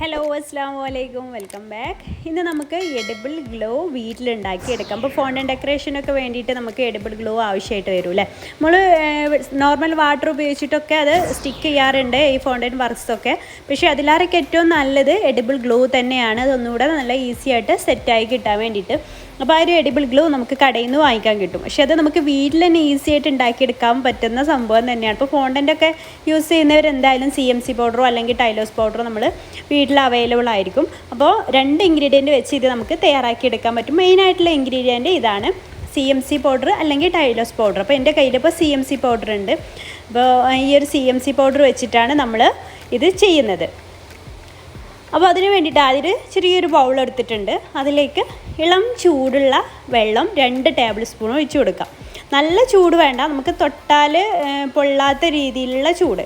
Hello അസ്സാം വലൈക്കും welcome back. ഇന്ന് നമുക്ക് എഡിബിൾ ഗ്ലോ വീട്ടിലുണ്ടാക്കിയെടുക്കാം. അപ്പോൾ ഫോണ്ടൻ ഡെക്കറേഷനൊക്കെ വേണ്ടിയിട്ട് നമുക്ക് എഡിബിൾ ഗ്ലോ ആവശ്യമായിട്ട് വരും അല്ലേ. നമ്മൾ നോർമൽ വാട്ടർ ഉപയോഗിച്ചിട്ടൊക്കെ അത് സ്റ്റിക്ക് ചെയ്യാറുണ്ട് ഈ ഫോണ്ടൻ വർക്ക്സൊക്കെ. പക്ഷേ അതിലാരൊക്കെ ഏറ്റവും നല്ലത് എഡിബിൾ ഗ്ലോ തന്നെയാണ്. അതൊന്നുകൂടെ നല്ല ഈസി ആയിട്ട് സെറ്റായി കിട്ടാൻ വേണ്ടിയിട്ട്. അപ്പോൾ ആ ഒരു എഡിബിൾ ഗ്ലൂ നമുക്ക് കടയിൽ നിന്ന് വാങ്ങിക്കാൻ കിട്ടും. പക്ഷേ അത് നമുക്ക് വീട്ടിൽ തന്നെ ഈസി ആയിട്ട് ഉണ്ടാക്കിയെടുക്കാൻ പറ്റുന്ന സംഭവം തന്നെയാണ്. ഇപ്പോൾ ഫോണ്ടൻ്റൊക്കെ യൂസ് ചെയ്യുന്നവർ എന്തായാലും CMC പൗഡറോ അല്ലെങ്കിൽ ടൈലോസ് പൗഡറോ നമ്മൾ വീട്ടിൽ അവൈലബിൾ ആയിരിക്കും. അപ്പോൾ 2 ഇൻഗ്രീഡിയൻറ്റ് വെച്ച് ഇത് നമുക്ക് തയ്യാറാക്കിയെടുക്കാൻ പറ്റും. മെയിനായിട്ടുള്ള ഇൻഗ്രീഡിയൻറ്റ് ഇതാണ്, CMC പൗഡർ അല്ലെങ്കിൽ ടൈലോസ് പൗഡർ. അപ്പോൾ എൻ്റെ കയ്യിലിപ്പോൾ CMC പൗഡർ ഉണ്ട്. അപ്പോൾ ഈ ഒരു CMC പൗഡർ വെച്ചിട്ടാണ് നമ്മൾ ഇത് ചെയ്യുന്നത്. അപ്പോൾ അതിന് വേണ്ടിയിട്ട് ആദ്യം ചെറിയൊരു ബൗൾ എടുത്തിട്ടുണ്ട്. അതിലേക്ക് ഇളം ചൂടുള്ള വെള്ളം 2 ടേബിൾ സ്പൂൺ ഒഴിച്ച് കൊടുക്കാം. നല്ല ചൂട് വേണ്ട, നമുക്ക് തൊട്ടാൽ പൊള്ളാത്ത രീതിയിലുള്ള ചൂട്,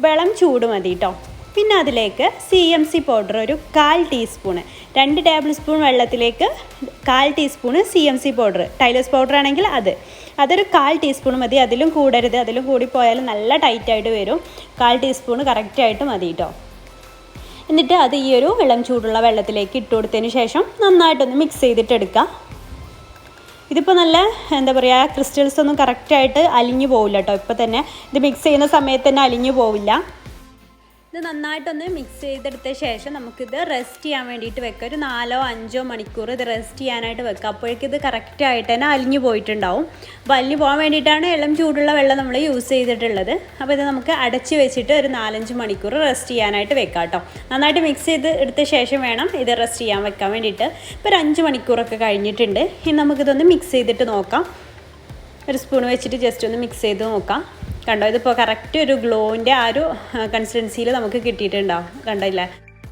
വെള്ളം ചൂട് മതി കേട്ടോ. പിന്നെ അതിലേക്ക് CMC പൗഡർ ഒരു 1/4 ടീസ്പൂണ്, 2 ടേബിൾ സ്പൂൺ വെള്ളത്തിലേക്ക് 1/4 ടീസ്പൂണ് CMC പൗഡർ, ടൈലോസ് പൗഡർ ആണെങ്കിൽ അതൊരു 1/4 ടീസ്പൂൺ മതി. അതിലും കൂടരുത്, അതിലും കൂടിപ്പോയാൽ നല്ല ടൈറ്റായിട്ട് വരും. 1/4 ടീസ്പൂൺ കറക്റ്റായിട്ട് മതി കേട്ടോ. എന്നിട്ട് അത് ഈ ഒരു ഇളം ചൂടുള്ള വെള്ളത്തിലേക്ക് ഇട്ട് കൊടുത്തതിന് ശേഷം നന്നായിട്ടൊന്ന് മിക്സ് ചെയ്തിട്ടെടുക്കാം. ഇതിപ്പോൾ നല്ല എന്താ പറയുക, ക്രിസ്റ്റൽസ് ഒന്നും കറക്റ്റായിട്ട് അലിഞ്ഞു പോവില്ല കേട്ടോ. ഇപ്പോൾ തന്നെ ഇത് മിക്സ് ചെയ്യുന്ന സമയത്ത് തന്നെ അലിഞ്ഞു പോവില്ല. ഇത് നന്നായിട്ടൊന്ന് മിക്സ് ചെയ്തെടുത്ത ശേഷം നമുക്കിത് റെസ്റ്റ് ചെയ്യാൻ വേണ്ടിയിട്ട് വെക്കാം. ഒരു 4-5 മണിക്കൂർ ഇത് റെസ്റ്റ് ചെയ്യാനായിട്ട് വെക്കാം. അപ്പോഴേക്കും ഇത് കറക്റ്റായിട്ട് തന്നെ അലിഞ്ഞു പോയിട്ടുണ്ടാവും. അപ്പോൾ അലിഞ്ഞു പോകാൻ വേണ്ടിയിട്ടാണ് ഇളം ചൂടുള്ള വെള്ളം നമ്മൾ യൂസ് ചെയ്തിട്ടുള്ളത്. അപ്പോൾ ഇത് നമുക്ക് അടച്ച് വെച്ചിട്ട് ഒരു 4-5 മണിക്കൂർ റെസ്റ്റ് ചെയ്യാനായിട്ട് വെക്കാം കേട്ടോ. നന്നായിട്ട് മിക്സ് ചെയ്ത് എടുത്ത ശേഷം വേണം ഇത് റെസ്റ്റ് ചെയ്യാൻ വെക്കാൻ വേണ്ടിയിട്ട്. ഇപ്പോൾ ഒരു 5 മണിക്കൂറൊക്കെ കഴിഞ്ഞിട്ടുണ്ട്. ഇനി നമുക്കിതൊന്ന് മിക്സ് ചെയ്തിട്ട് നോക്കാം. ഒരു സ്പൂൺ വെച്ചിട്ട് ജസ്റ്റ് ഒന്ന് മിക്സ് ചെയ്ത് നോക്കാം. കണ്ടോ, ഇതിപ്പോൾ കറക്റ്റ് ഒരു ഗ്ലോവിൻ്റെ ആ ഒരു കൺസിസ്റ്റൻസിയിൽ നമുക്ക് കിട്ടിയിട്ടുണ്ടാവും. കണ്ടില്ലേ,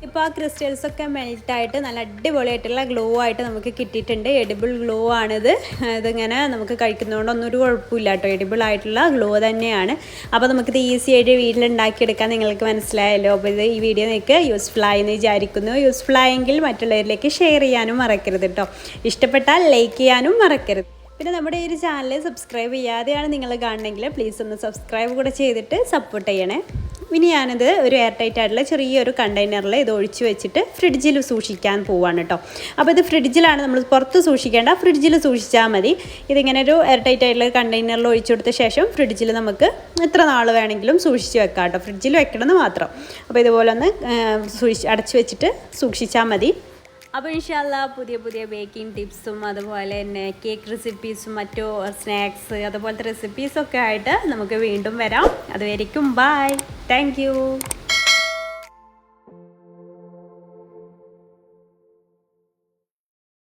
ഇപ്പോൾ ആ ക്രിസ്റ്റൽസൊക്കെ മെൽറ്റായിട്ട് നല്ല അടിപൊളിയായിട്ടുള്ള ഗ്ലോ ആയിട്ട് നമുക്ക് കിട്ടിയിട്ടുണ്ട്. എഡിബിൾ ഗ്ലോ ആണിത്. ഇതിങ്ങനെ നമുക്ക് കഴിക്കുന്നതുകൊണ്ടൊന്നും ഒരു കുഴപ്പമില്ല കേട്ടോ. എഡിബിൾ ആയിട്ടുള്ള ഗ്ലോ തന്നെയാണ്. അപ്പോൾ നമുക്കിത് ഈസി ആയിട്ട് വീട്ടിലുണ്ടാക്കിയെടുക്കാൻ നിങ്ങൾക്ക് മനസ്സിലായല്ലോ. അപ്പോൾ ഇത് ഈ വീഡിയോ നിങ്ങൾക്ക് യൂസ്ഫുൾ ആയെന്ന് വിചാരിക്കുന്നു. യൂസ്ഫുൾ ആയെങ്കിൽ മറ്റുള്ളവരിലേക്ക് ഷെയർ ചെയ്യാനും മറക്കരുത് കേട്ടോ. ഇഷ്ടപ്പെട്ടാൽ ലൈക്ക് ചെയ്യാനും മറക്കരുത്. പിന്നെ നമ്മുടെ ഈ ഒരു ചാനൽ സബ്സ്ക്രൈബ് ചെയ്യാതെയാണ് നിങ്ങൾ കാണണമെങ്കിൽ പ്ലീസ് ഒന്ന് സബ്സ്ക്രൈബ് കൂടെ ചെയ്തിട്ട് സപ്പോർട്ട് ചെയ്യണേ. ഇനി ഞാനിത് ഒരു എയർ ടൈറ്റ് ആയിട്ടുള്ള ചെറിയൊരു കണ്ടെയ്നറിൽ ഇത് ഒഴിച്ച് വെച്ചിട്ട് ഫ്രിഡ്ജിൽ സൂക്ഷിക്കാൻ പോവാണ് കേട്ടോ. അപ്പോൾ ഇത് ഫ്രിഡ്ജിലാണ്, നമ്മൾ പുറത്ത് സൂക്ഷിക്കേണ്ട, ഫ്രിഡ്ജിൽ സൂക്ഷിച്ചാൽ മതി. ഇതിങ്ങനെ ഒരു എയർ ടൈറ്റ് ആയിട്ടുള്ള കണ്ടെയ്നറിൽ ഒഴിച്ചു കൊടുത്ത ശേഷം ഫ്രിഡ്ജിൽ നമുക്ക് എത്ര നാൾ വേണമെങ്കിലും സൂക്ഷിച്ച് വെക്കാം കേട്ടോ. ഫ്രിഡ്ജിൽ വെക്കണമെന്ന് മാത്രം. അപ്പോൾ ഇതുപോലെ ഒന്ന് അടച്ച് വെച്ചിട്ട് സൂക്ഷിച്ചാൽ മതി. അപ്പോൾ ഇൻഷാ അല്ലാഹ് പുതിയ പുതിയ ബേക്കിംഗ് ടിപ്സും അതുപോലെ തന്നെ കേക്ക് റെസിപ്പീസും മറ്റു സ്നാക്സ് അതുപോലത്തെ റെസിപ്പീസൊക്കെ ആയിട്ട് നമുക്ക് വീണ്ടും വരാം. അതുവരേക്കും ബൈ, താങ്ക് യു.